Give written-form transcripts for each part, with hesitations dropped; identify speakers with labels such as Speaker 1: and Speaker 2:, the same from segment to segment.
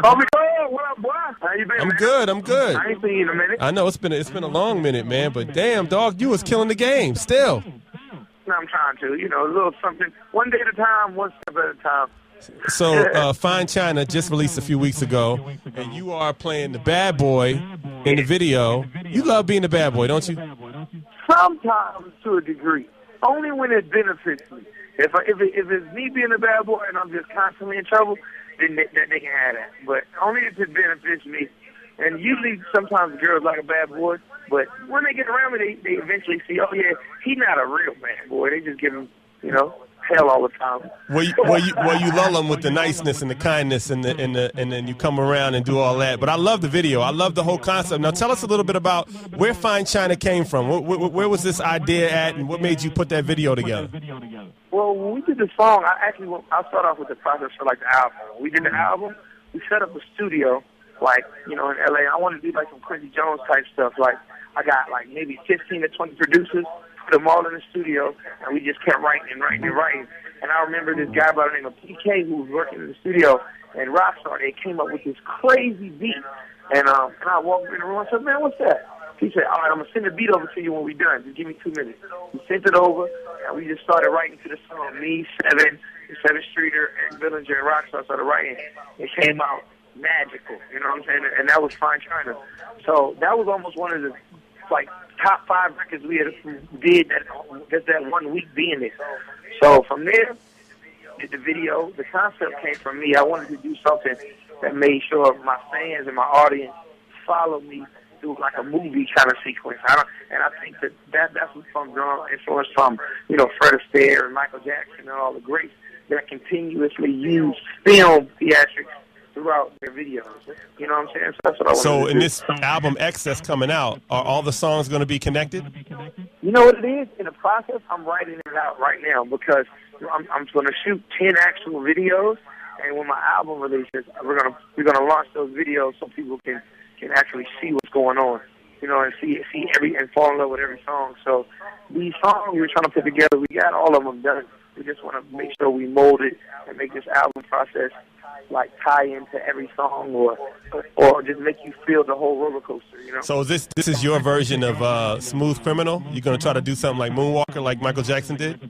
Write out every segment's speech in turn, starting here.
Speaker 1: Call me. Oh, what up, boy? How you been?
Speaker 2: I'm
Speaker 1: man?
Speaker 2: good. I'm good.
Speaker 1: I ain't seen you in a minute.
Speaker 2: I know it's been a long minute, man. But damn, dog, you was killing the game still.
Speaker 1: No, I'm trying to. You know, a little something. One day at a time, one step at a time.
Speaker 2: So, Fine China just released a few weeks ago, and you are playing the bad boy in the video. You love being the bad boy, don't you?
Speaker 1: Sometimes to a degree. Only when it benefits me. If it's me being a bad boy and I'm just constantly in trouble, then they can have that. But only if it benefits me. And usually, sometimes girls like a bad boy, but when they get around me, they eventually see, oh yeah, he's not a real bad boy. They just give him, hell all the time.
Speaker 2: Well, you lull them with the niceness and the kindness, and then you come around and do all that. But I love the video. I love the whole concept. Now, tell us a little bit about where Fine China came from. Where was this idea at, and what made you put that video together?
Speaker 1: Well, when we did the song, I started off with the process for like the album. When we did the album, we set up a studio, like, in LA. I wanted to do like some Quincy Jones type stuff. Like, I got like maybe 15 to 20 producers, put them all in the studio, and we just kept writing. And I remember this guy by the name of PK who was working in the studio, and Rockstar, they came up with this crazy beat. And I walked in the room and said, man, what's that? He said, all right, I'm going to send the beat over to you when we're done. Just give me 2 minutes. He sent it over, and we just started writing to the song. Me, Seven Streeter, and Billinger, and Rockstar started writing. It came out magical, you know what I'm saying? And that was Fine China. So that was almost one of the, like, top 5 records we did that 1 week being there. So from there, did the video. The concept came from me. I wanted to do something that made sure my fans and my audience followed me through like a movie kind of sequence. I think that's from drawing influence from, Fred Astaire and Michael Jackson and all the greats that continuously use film theatrics throughout their videos. You know what I'm saying? So that's what I want to do.
Speaker 2: So in this album X that's coming out, are all the songs going to be connected?
Speaker 1: You know what it is? In the process, I'm writing it out right now because I'm going to shoot 10 actual videos, and when my album releases, we're gonna launch those videos so people can actually see what's going on, and see and fall in love with every song. So these songs we're trying to put together, we got all of them done. We just want to make sure we mold it and make this album process like tie into every song or just make you feel the whole roller coaster,
Speaker 2: So this is your version of Smooth Criminal? You're going to try to do something like Moonwalker like Michael Jackson did?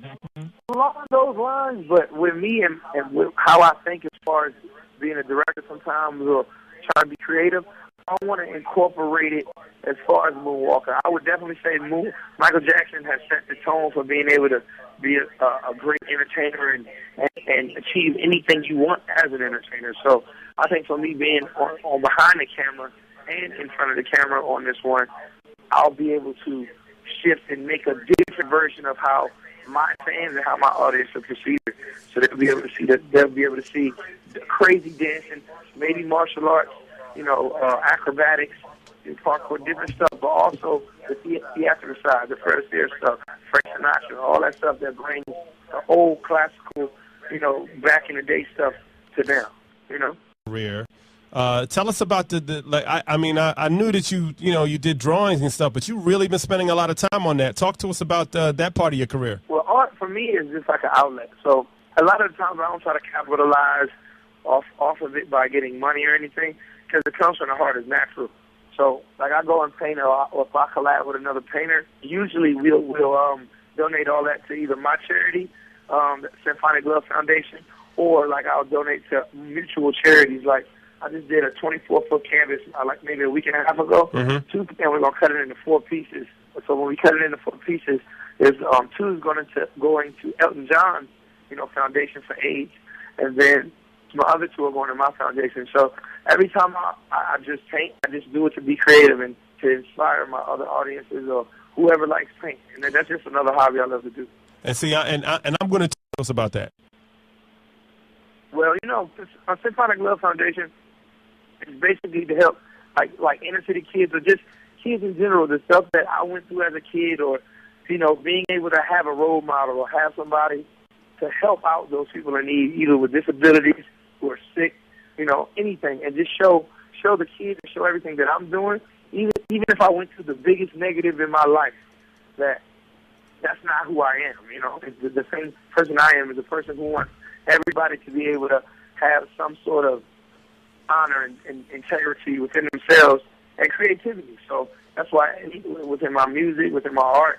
Speaker 1: Along those lines, but with me and with how I think as far as being a director sometimes or trying to be creative, I want to incorporate it as far as Moonwalker. I would definitely say Michael Jackson has set the tone for being able to be a great entertainer and achieve anything you want as an entertainer. So I think for me being on behind the camera and in front of the camera on this one, I'll be able to shift and make a different version of how my fans and how my audience will perceive it. So they'll be able to see the crazy dancing, maybe martial arts, acrobatics, parkour, different stuff, but also the theatrical side, the Fred Astaire stuff, Frank Sinatra, all that stuff that brings the old classical, back in the day stuff to them,
Speaker 2: Career. Tell us about I knew that you did drawings and stuff, but you really been spending a lot of time on that. Talk to us about that part of your career.
Speaker 1: Well, art for me is just like an outlet. So a lot of the times I don't try to capitalize off of it by getting money or anything, because it comes from the heart, it's natural. So, like, I go and paint, or if I collab with another painter, usually we'll donate all that to either my charity, the Symphonic Love Foundation, or, like, I'll donate to mutual charities. Like, I just did a 24-foot canvas, like, maybe a week and a half ago, and we're going to cut it into 4 pieces. So when we cut it into 4 pieces, there's 2 is going to Elton John's, Foundation for AIDS, and then my other 2 are going to my foundation. So every time I just paint, I just do it to be creative and to inspire my other audiences or whoever likes paint. And that's just another hobby I love to do.
Speaker 2: And see, I'm going to tell us about that.
Speaker 1: Well, Symphonic Love Foundation is basically to help like inner city kids or just kids in general, the stuff that I went through as a kid, or being able to have a role model or have somebody to help out those people in need, either with disabilities who are sick, anything, and just show the kids and show everything that I'm doing, even if I went through the biggest negative in my life, that's not who I am. The same person I am is the person who wants everybody to be able to have some sort of honor and integrity within themselves and creativity. So that's why within my music, within my art,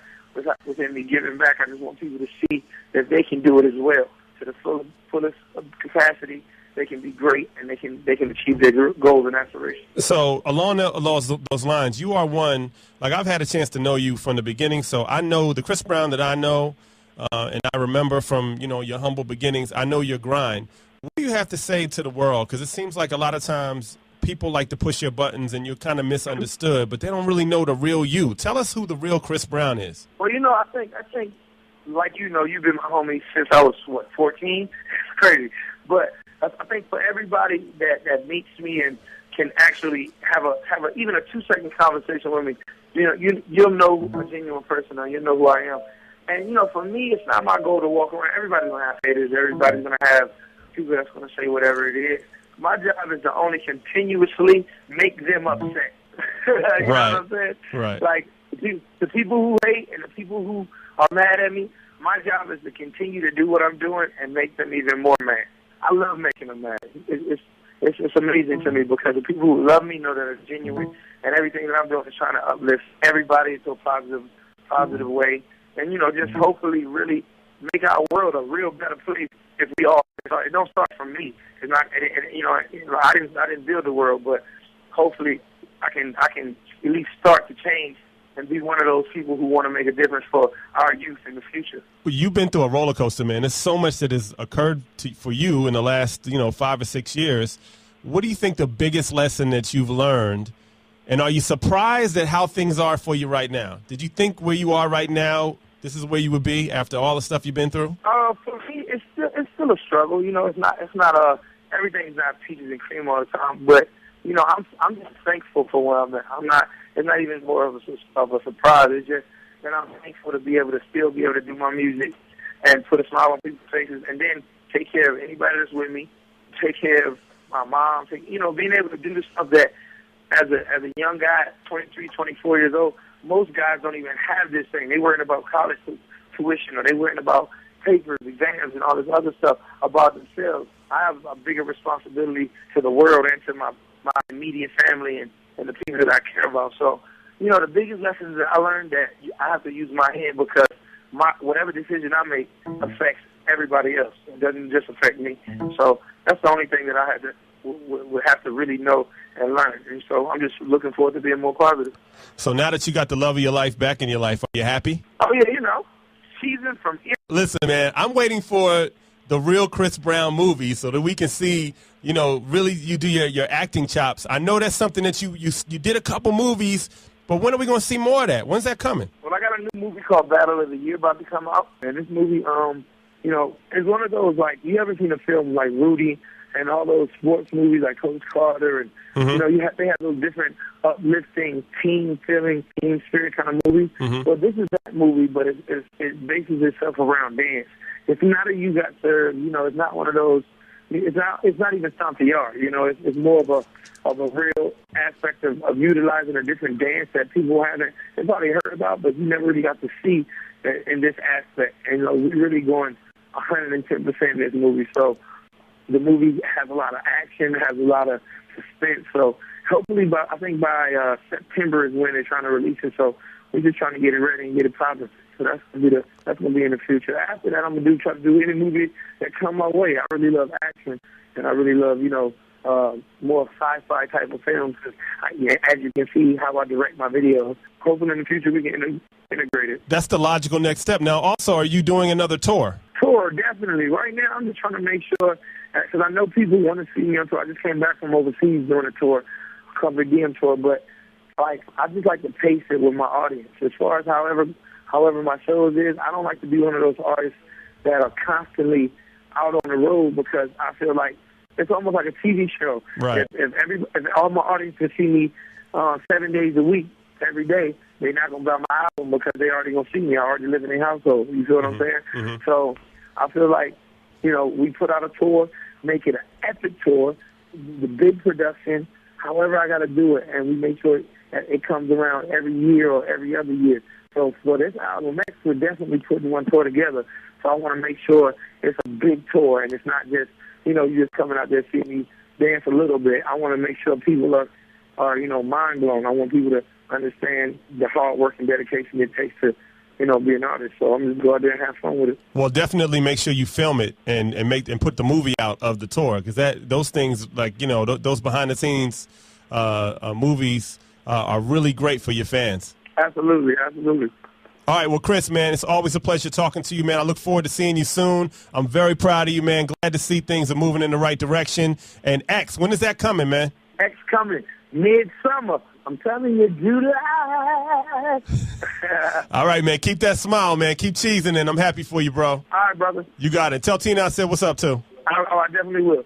Speaker 1: within me giving back, I just want people to see that they can do it as well to the fullest capacity. They can be great, and they can achieve their goals and aspirations.
Speaker 2: So along those lines, you are one, like I've had a chance to know you from the beginning, so I know the Chris Brown that I know, and I remember from, your humble beginnings. I know your grind. What do you have to say to the world? Because it seems like a lot of times people like to push your buttons and you're kind of misunderstood, but they don't really know the real you. Tell us who the real Chris Brown is.
Speaker 1: Well, I think like you've been my homie since I was 14. It's crazy, but I think for everybody that meets me and can actually have even a 2-second conversation with me, you'll know a genuine person, and you'll know who I am. And for me, it's not my goal to walk around. Everybody's gonna have haters. Everybody's gonna have people that's gonna say whatever it is. My job is to only continuously make them upset. You know what I'm saying?
Speaker 2: Right.
Speaker 1: Like the people who hate and the people who are mad at me, my job is to continue to do what I'm doing and make them even more mad. I love making them mad. It's amazing to me because the people who love me know that it's genuine, and everything that I'm doing is trying to uplift everybody into a positive way, and just hopefully really make our world a real better place. If we all, it don't start from me. It's not, I didn't build the world, but hopefully I can at least start to change and be one of those people who want to make a difference for our youth in the future.
Speaker 2: You've been through a roller coaster, man. There's so much that has occurred for you in the last, 5 or 6 years. What do you think the biggest lesson that you've learned? And are you surprised at how things are for you right now? Did you think where you are right now, this is where you would be after all the stuff you've been through?
Speaker 1: For me, it's still a struggle. It's not everything's not peaches and cream all the time. But I'm just thankful for where I'm at. It's not even more of a surprise. It's just that I'm thankful to be able to still be able to do my music and put a smile on people's faces, and then take care of anybody that's with me, take care of my mom, being able to do the stuff that as a young guy, 23, 24 years old, most guys don't even have this thing. They worrying about college tuition, or they worrying about papers, exams, and all this other stuff about themselves. I have a bigger responsibility to the world and to my immediate family and the people that I care about. So, the biggest lessons that I learned that I have to use my head, because whatever decision I make affects everybody else. It doesn't just affect me. So that's the only thing that I would have to really know and learn. And so I'm just looking forward to being more positive.
Speaker 2: So now that you got the love of your life back in your life, are you happy?
Speaker 1: Oh, yeah, season from here.
Speaker 2: Listen, man, I'm waiting for the real Chris Brown movie so that we can see, really you do your acting chops. I know that's something that you did a couple movies, but when are we going to see more of that? When's that coming?
Speaker 1: Well, I got a new movie called Battle of the Year about to come out. And this movie, it's one of those, like, you ever seen a film like Rudy and all those sports movies like Coach Carter, and, they have those different uplifting, team-feeling, team spirit kind of movies.
Speaker 2: Mm-hmm.
Speaker 1: Well, this is that movie, but it bases itself around dance. It's not a You Got Served, it's not one of those, it's not even Stomp-A Yard, it's more of a real aspect of utilizing a different dance that people haven't, they probably heard about, but you never really got to see in this aspect. And, we're really going 110% in this movie. So the movie has a lot of action, has a lot of suspense. So hopefully by September is when they're trying to release it. So we're just trying to get it ready and get it popping. So that's gonna be in the future. After that, I'm gonna try to do any movie that come my way. I really love action, and I really love more sci-fi type of films. As you can see, how I direct my videos. Hopefully in the future we can integrate it.
Speaker 2: That's the logical next step. Now, also, are you doing another tour?
Speaker 1: Tour, definitely. Right now, I'm just trying to make sure, because I know people want to see me on tour. I just came back from overseas doing a tour, a Cover DM tour, but I just like to pace it with my audience. As far as however my shows is, I don't like to be one of those artists that are constantly out on the road, because I feel like it's almost like a TV show.
Speaker 2: Right.
Speaker 1: If all my audience can see me 7 days a week, every day, they're not going to buy my album because they already going to see me. I already live in their household. You feel what I'm saying?
Speaker 2: Mm-hmm.
Speaker 1: So I feel like, we put out a tour, make it an epic tour, the big production, however I got to do it, and we make sure that it comes around every year or every other year. So for this album, next, we're definitely putting one tour together. So I want to make sure it's a big tour, and it's not just, you just coming out there seeing me dance a little bit. I want to make sure people are mind blown. I want people to understand the hard work and dedication it takes to, be an artist. So I'm just go out there and have fun with it.
Speaker 2: Well, definitely make sure you film it and put the movie out of the tour, because those things, like, those behind the scenes movies are really great for your fans.
Speaker 1: Absolutely, absolutely.
Speaker 2: All right, well, Chris, man, it's always a pleasure talking to you, man. I look forward to seeing you soon. I'm very proud of you, man. Glad to see things are moving in the right direction. And X, when is that coming, man?
Speaker 1: X coming midsummer. I'm telling you, July.
Speaker 2: All right, man. Keep that smile, man. Keep cheesing, and I'm happy for you, bro.
Speaker 1: All right, brother.
Speaker 2: You got it. Tell Tina I said what's up, too.
Speaker 1: I definitely will.